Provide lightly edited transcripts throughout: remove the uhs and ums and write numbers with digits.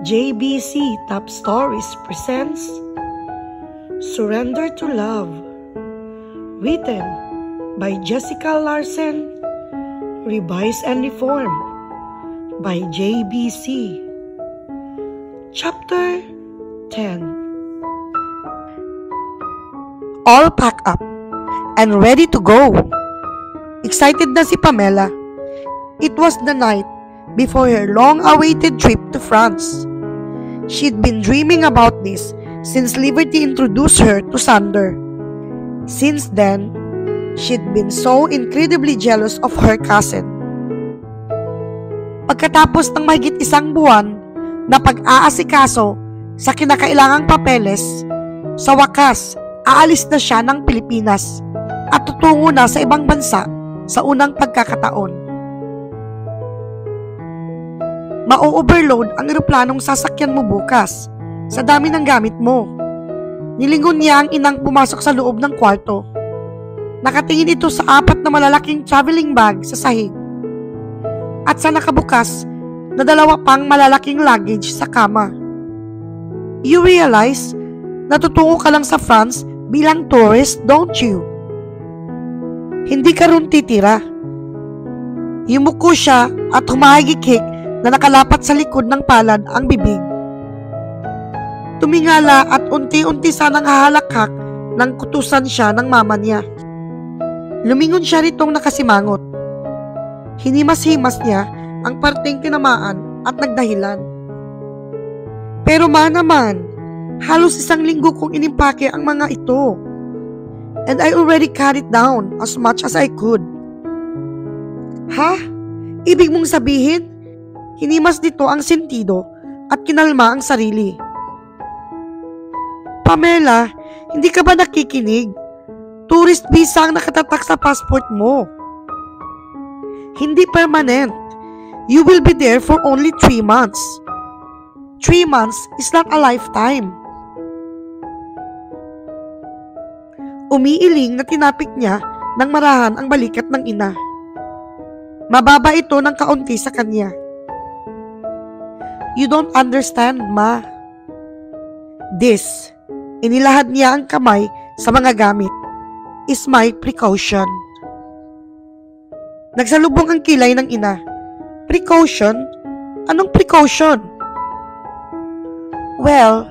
JBC Top Stories presents Surrender to Love, written by Jessica Larsen, revised and reformed by JBC. Chapter 10. All packed up and ready to go. Excited na si Pamela. It was the night before her long-awaited trip to France. She'd been dreaming about this since Liberty introduced her to Sander. Since then, she'd been so incredibly jealous of her cousin. Pagkatapos ng mahigit isang buwan na pag-aasikaso sa kinakailangang papeles, sa wakas, aalis na siya ng Pilipinas at tutungo na sa ibang bansa sa unang pagkakataon. Ma-overload ang eroplanong sasakyan mo bukas sa dami ng gamit mo. Nilingon niya ang inang pumasok sa loob ng kwarto. Nakatingin ito sa 4 na malalaking traveling bag sa sahig at sa nakabukas na 2 pang malalaking luggage sa kama. You realize na tutungo ka lang sa France bilang tourist, don't you? Hindi ka ron titira. Yumuko siya at humahigik-hik na nakalapat sa likod ng palad ang bibig. Tumingala at unti-unti sanang hahalakhak nang kutusan siya ng mama niya. Lumingon siya ritong nakasimangot. Hinimas-himas niya ang parteng tinamaan at nagdahilan. Pero naman, halos 1 linggo kong inimpake ang mga ito. And I already cut it down as much as I could. Ha? Ibig mong sabihin? Hinimas dito ang sentido at kinalma ang sarili. Pamela, hindi ka ba nakikinig? Tourist visa ang nakatatak sa passport mo. Hindi permanent. You will be there for only 3 months. 3 months is not a lifetime. Umiiling na tinapik niya ng marahan ang balikat ng ina. Mababa ito ng kaunti sa kanya. You don't understand, Ma. This, inilahad niya ang kamay sa mga gamit, is my precaution. Nagsalubong ang kilay ng ina. Precaution? Anong precaution? Well,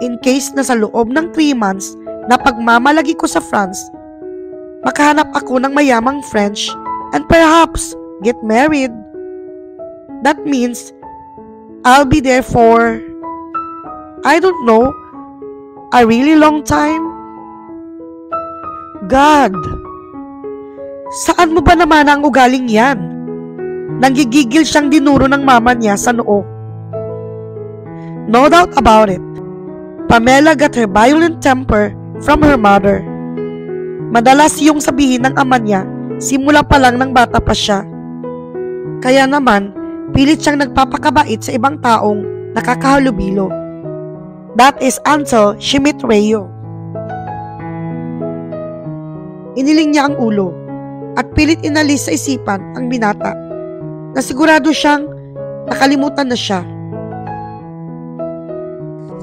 in case na sa loob ng 3 months na pagmamalagi ko sa France, makahanap ako ng mayamang French and perhaps get married. That means I'll be there for, I don't know, a really long time. God, saan mo ba naman ang ugaling yan? Nanggigigil siyang dinuro ng mama niya sa noo. No doubt about it, Pamela got her violent temper from her mother. Madalas yung sabihin ng ama niya simula pa lang ng bata pa siya. Kaya naman, pilit siyang nagpapakabait sa ibang taong nakakahalubilo. That is until she met Rayo. Iniling niya ang ulo at pilit inalis sa isipan ang binata na sigurado siyang nakalimutan na siya.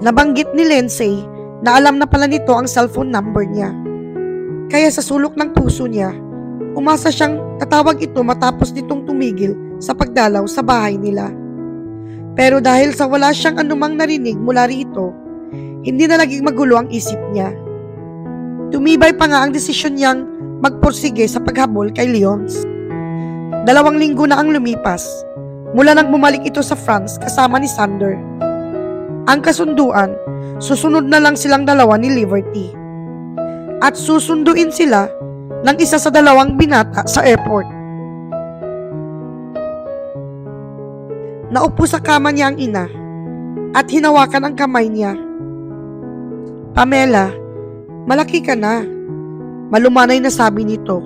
Nabanggit ni Lindsay na alam na pala nito ang cellphone number niya. Kaya sa sulok ng puso niya, umasa siyang tatawag ito matapos nitong tumigil sa pagdalaw sa bahay nila. Pero dahil sa wala siyang anumang narinig mula rito, hindi na naging magulo ang isip niya. Tumibay pa nga ang desisyon niyang magporsige sa paghabol kay Leonce. 2 linggo na ang lumipas mula nang bumalik ito sa France kasama ni Sander. Ang kasunduan, susunod na lang silang 2 ni Liberty. At susunduin sila ng isa sa 2 binata sa airport. Naupo sa kama niya ang ina at hinawakan ang kamay niya. Pamela, malaki ka na, malumanay na sabi nito.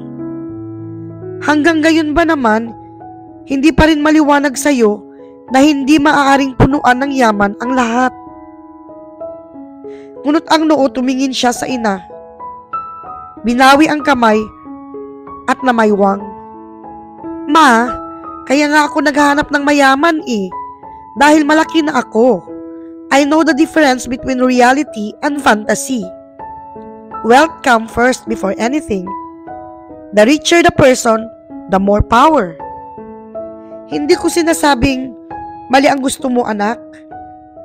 Hanggang gayon ba naman, hindi pa rin maliwanag sa'yo na hindi maaaring punuan ng yaman ang lahat? Ngunit ang noo tumingin siya sa ina. Binawi ang kamay at namaywang. Ma, kaya nga ako naghahanap ng mayaman eh. Dahil malaki na ako. I know the difference between reality and fantasy. Wealth comes first before anything. The richer the person, the more power. Hindi ko sinasabing mali ang gusto mo, anak.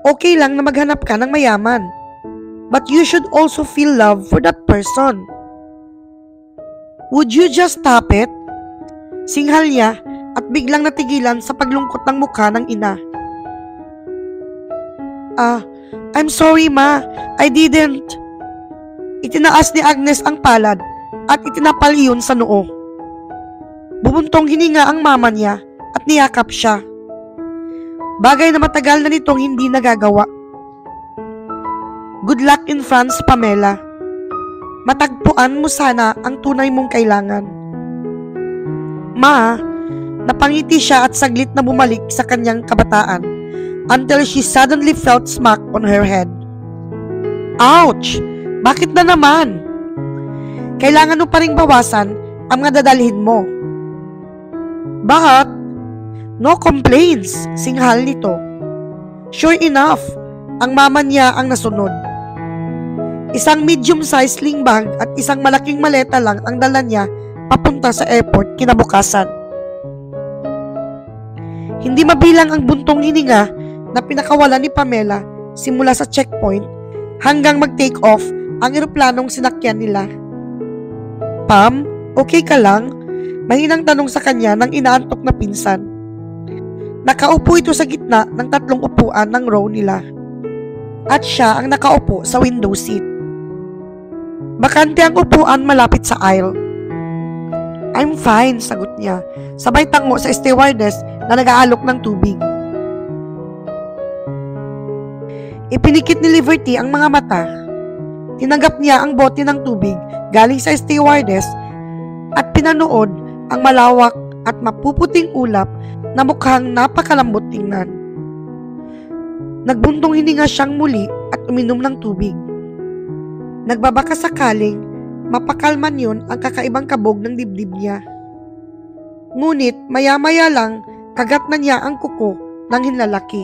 Okay lang na maghanap ka ng mayaman. But you should also feel love for that person. Would you just stop it? Singhal niya at biglang natigilan sa paglungkot ng mukha ng ina. I'm sorry, Ma. I didn't. Itinaas ni Agnes ang palad at itinapal iyon sa noo. Bumuntong hininga ang mama niya at niyakap siya. Bagay na matagal na nitong hindi nagagawa. Good luck in France, Pamela. Matagpuan mo sana ang tunay mong kailangan. Ma, napangiti siya at saglit na bumalik sa kanyang kabataan until she suddenly felt smack on her head. Ouch! Bakit na naman? Kailangan mo pa ring bawasan ang mga dadalhin mo. Bakit? No complaints, singhal nito. Sure enough, ang mama niya ang nasunod. Isang medium-sized sling bag at isang malaking maleta lang ang dala niya papunta sa airport kinabukasan. Hindi mabilang ang buntong hininga na pinakawalan ni Pamela simula sa checkpoint hanggang mag-take off ang eroplanong sinakyan nila. Pam, okay ka lang? Mahinang tanong sa kanya ng inaantok na pinsan. Nakaupo ito sa gitna ng 3 upuan ng row nila. At siya ang nakaupo sa window seat. Bakante ang upuan malapit sa aisle. I'm fine, sagot niya. Sabay tango sa stewardess na nag-aalok ng tubig. Ipinikit ni Liberty ang mga mata. Tinanggap niya ang bote ng tubig galing sa stewardess at pinanood ang malawak at mapuputing ulap na mukhang napakalambot tingnan. Nagbuntong hininga siyang muli at uminom ng tubig. Nagbabaka sakaling mapakalman yun ang kakaibang kabog ng dibdib niya. Ngunit maya-maya lang kagat na niya ang kuko ng hinlalaki.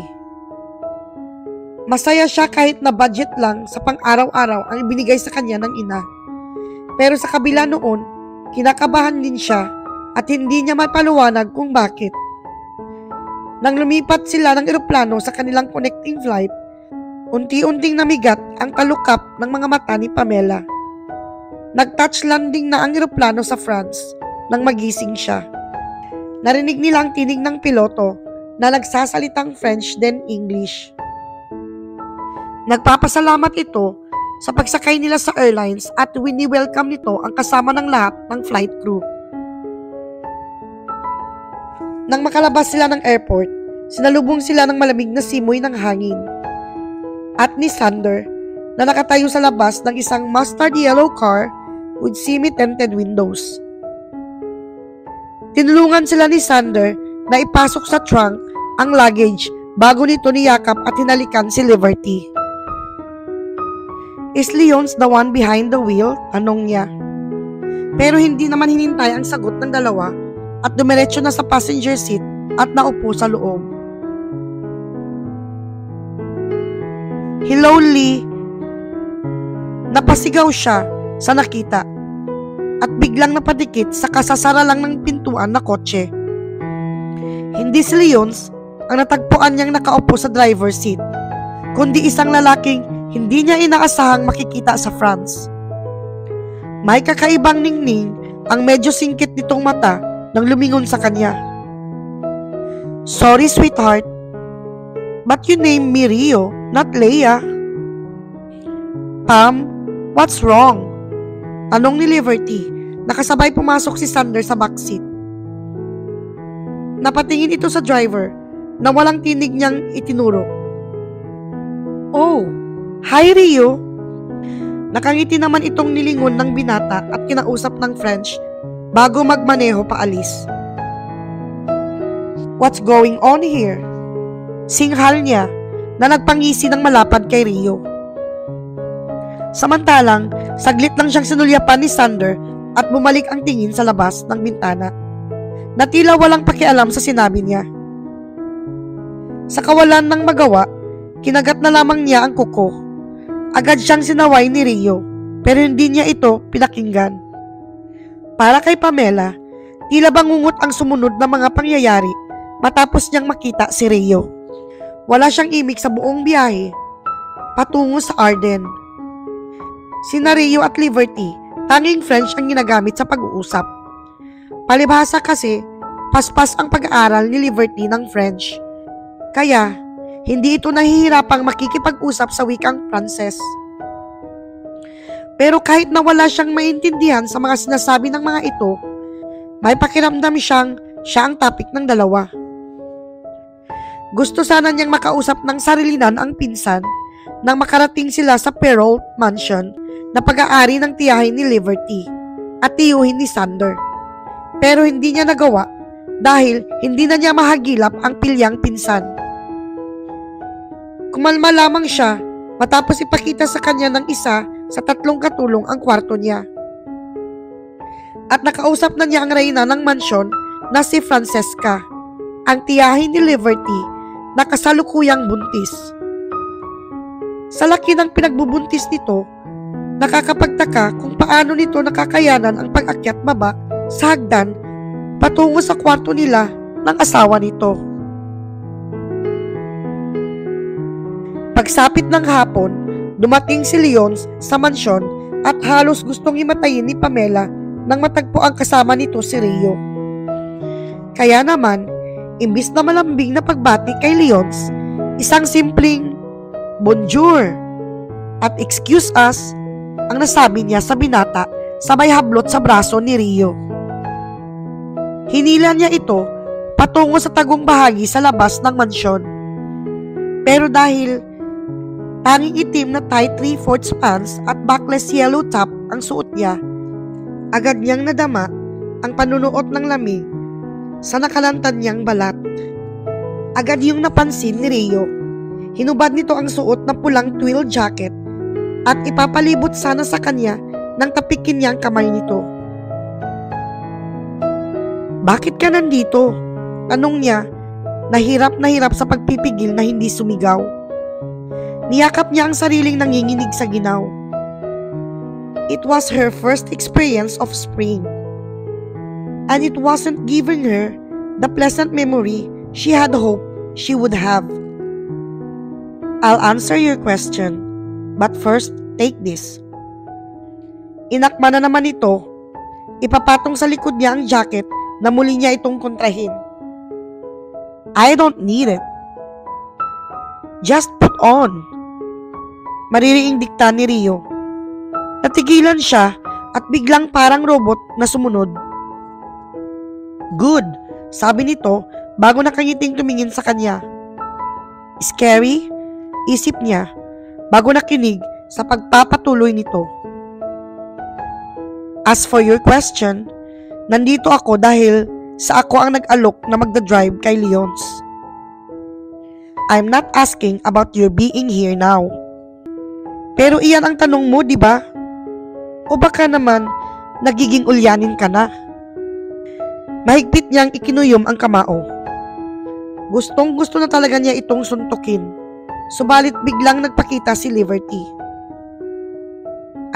Masaya siya kahit na budget lang sa pang-araw-araw ang ibinigay sa kanya ng ina. Pero sa kabila noon, kinakabahan din siya at hindi niya mapaliwanag kung bakit. Nang lumipat sila ng eroplano sa kanilang connecting flight, unti-unting namigat ang kalukap ng mga mata ni Pamela. Nag-touch landing na ang eroplano sa France nang magising siya. Narinig nila ang tinig ng piloto na nagsasalitang French then English. Nagpapasalamat ito sa pagsakay nila sa airlines at wini-welcome nito ang kasama ng lahat ng flight crew. Nang makalabas sila ng airport, sinalubong sila ng malamig na simoy ng hangin. At ni Sander na nakatayo sa labas ng isang mustard yellow car with semi-tinted windows. Tinulungan sila ni Sander na ipasok sa trunk ang luggage bago nito niyakap at hinalikan si Liberty. Is Leon's the one behind the wheel? Tanong niya. Pero hindi naman hinintay ang sagot ng dalawa at dumiretso na sa passenger seat at naupo sa loob. Hello, Lee. Napasigaw siya sa nakita at biglang napadikit sa kasasara lang ng pintuan na kotse. Hindi si Leon's ang natagpuan niyang nakaupo sa driver's seat, kundi isang lalaking hindi niya inaasahang makikita sa France. May kakaibang ningning ang medyo singkit nitong mata nang lumingon sa kanya. Sorry, sweetheart, but you named me Rio, not Leia. Pam, what's wrong? Tanong ni Liberty, nakasabay pumasok si Sander sa backseat. Napatingin ito sa driver na walang tinig niyang itinuro. Oh, hi Rio! Nakangiti naman itong nilingon ng binata at kinausap ng French bago magmaneho paalis. What's going on here? Singhal niya na nagpangisi ng malapad kay Rio. Samantalang, saglit lang siyang sinulyapan ni Sander at bumalik ang tingin sa labas ng bintana na tila walang pakialam sa sinabi niya. Sa kawalan ng magawa, kinagat na lamang niya ang kuko. Agad siyang sinaway ni Rio, pero hindi niya ito pinakinggan. Para kay Pamela, tila bangungot ang sumunod na mga pangyayari matapos niyang makita si Rio. Wala siyang imik sa buong biyahe patungo sa Arden. Sina Rio at Liberty, tanging French ang ginagamit sa pag-uusap. Palibhasa kasi, paspas ang pag-aaral ni Liberty ng French. Kaya, hindi ito nahihirapang makikipag-usap sa wikang Pranses. Pero kahit na wala siyang maintindihan sa mga sinasabi ng mga ito, may pakiramdam siya ang topic ng dalawa. Gusto sana niyang makausap ng sarilinan ang pinsan nang makarating sila sa Perrault Mansion na pag-aari ng tiyahin ni Liberty at tiyuhin ni Sander. Pero hindi niya nagawa dahil hindi na niya mahagilap ang pilyang pinsan. Kumalma lamang siya matapos ipakita sa kanya ng isa sa 3 katulong ang kwarto niya. At nakausap na niya ang reyna ng mansyon na si Francesca, ang tiyahin ni Liberty na kasalukuyang buntis. Sa laki ng pinagbubuntis nito, nakakapagtaka kung paano nito nakakayanan ang pag-akyat baba sa hagdan patungo sa kwarto nila ng asawa nito. Pagsapit ng hapon, dumating si Leonce sa mansyon at halos gustong himatayin ni Pamela nang matagpo ang kasama nito si Rio. Kaya naman, imbis na malambing na pagbati kay Leonce, isang simpleng bonjour at excuse us ang nasabi niya sa binata sabay hablot sa braso ni Rio. Hinila niya ito patungo sa tagong bahagi sa labas ng mansyon. Pero dahil tanging itim na tight 3/4 pants at backless yellow top ang suot niya, agad niyang nadama ang panunuot ng lamig sa nakalantad niyang balat. Agad yung napansin ni Rio. Hinubad nito ang suot na pulang twill jacket at ipapalibot sana sa kanya nang tapikin niya ang kamay nito. "Bakit ka nandito?" tanong niya, na hirap sa pagpipigil na hindi sumigaw. Niyakap niya ang sariling nanginginig sa ginaw. It was her first experience of spring, and it wasn't giving her the pleasant memory she had hoped she would have. "I'll answer your question, but first, take this." Inakma na naman ito. Ipapatong sa likod niya ang jacket na muli niya itong kontrahin. "I don't need it. Just put on." Maririing dikta ni Rio. Natigilan siya at biglang parang robot na sumunod. "Good," sabi nito bago nakangiting tumingin sa kanya. "Scary?" isip niya bago nakinig sa pagpapatuloy nito. "As for your question, nandito ako dahil sa ako ang nag-alok na magdadrive kay Leonce. I'm not asking about your being here now." "Pero iyan ang tanong mo, di ba? O baka naman nagiging ulyanin ka na?" Mahigpit niyang ikinuyom ang kamao. Gustong-gusto na talaga niya itong suntukin, subalit biglang nagpakita si Liberty.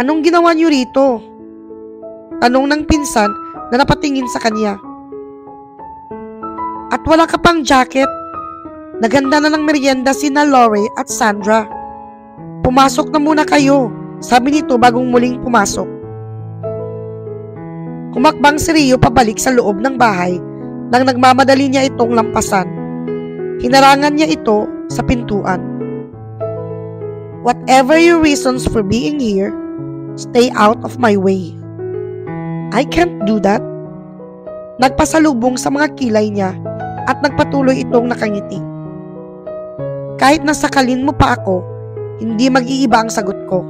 "Anong ginawa niyo rito?" tanong ng pinsan na napatingin sa kanya. "At wala ka pang jacket? Naganda na ng merienda sina Lore at Sandra. Pumasok na muna kayo," sabi nito bagong muling pumasok. Humakbang si Rio pabalik sa loob ng bahay nang nagmamadali niya itong lampasan. Hinarangan niya ito sa pintuan. "Whatever your reasons for being here, stay out of my way." "I can't do that." Nagpasalubong sa mga kilay niya at nagpatuloy itong nakangiti. "Kahit nasakalin mo pa ako, hindi mag-iiba ang sagot ko.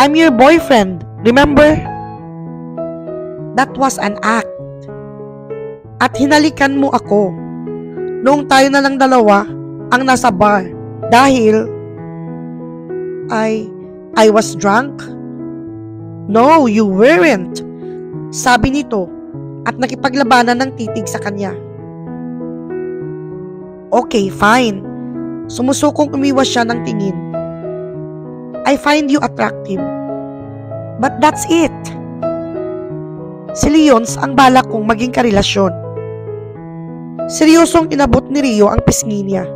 I'm your boyfriend, remember?" "That was an act." "At hinalikan mo ako noong tayo na lang dalawa ang nasa bar dahil I was drunk?" "No, you weren't," sabi nito at nakipaglabanan ng titig sa kanya. Okay, fine. Sumusukong umiwas siya ng tingin. I find you attractive. But that's it. Si Leonce ang balak kong maging karelasyon. Seryosong inabot ni Rio ang pisngi niya.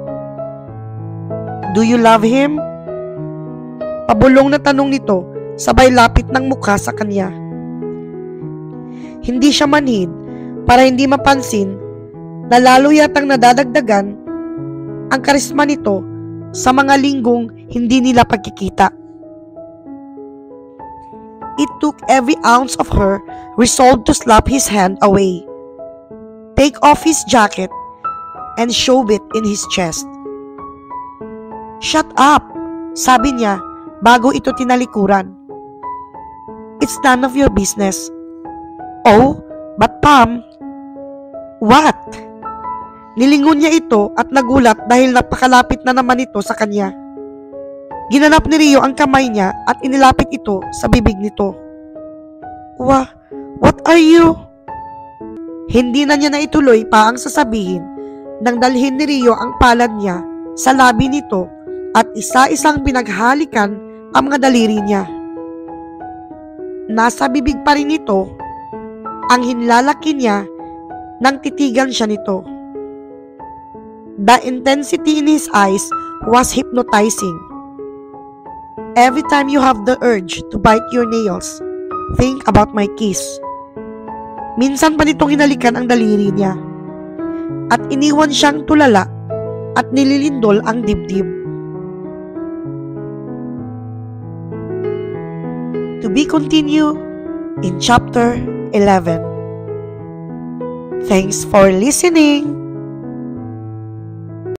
Do you love him? Pabulong na tanong nito, sabay lapit ng mukha sa kanya. Hindi siya manhid para hindi mapansin na lalo yatang nadadagdagan ang karisma nito sa mga linggong hindi nila pagkikita. It took every ounce of her resolve to slap his hand away, take off his jacket, and shove it in his chest. Shut up, sabi niya bago ito tinalikuran. It's none of your business. Oh, but Pam, what? Nilingon niya ito at nagulat dahil napakalapit na naman ito sa kanya. Ginanap ni Rio ang kamay niya at inilapit ito sa bibig nito. What are you? Hindi na niya naituloy pa ang sasabihin nang dalhin ni Rio ang palad niya sa labi nito at isa-isang pinaghalikan ang mga daliri niya. Nasa bibig pa rin ito ang hinlalaki niya nang titigan siya nito. The intensity in his eyes was hypnotizing. Every time you have the urge to bite your nails, think about my kiss. Minsan pa nitong hinalikan ang daliri niya at iniwan siyang tulala at nililindol ang dibdib. To be continued in chapter 11. Thanks for listening.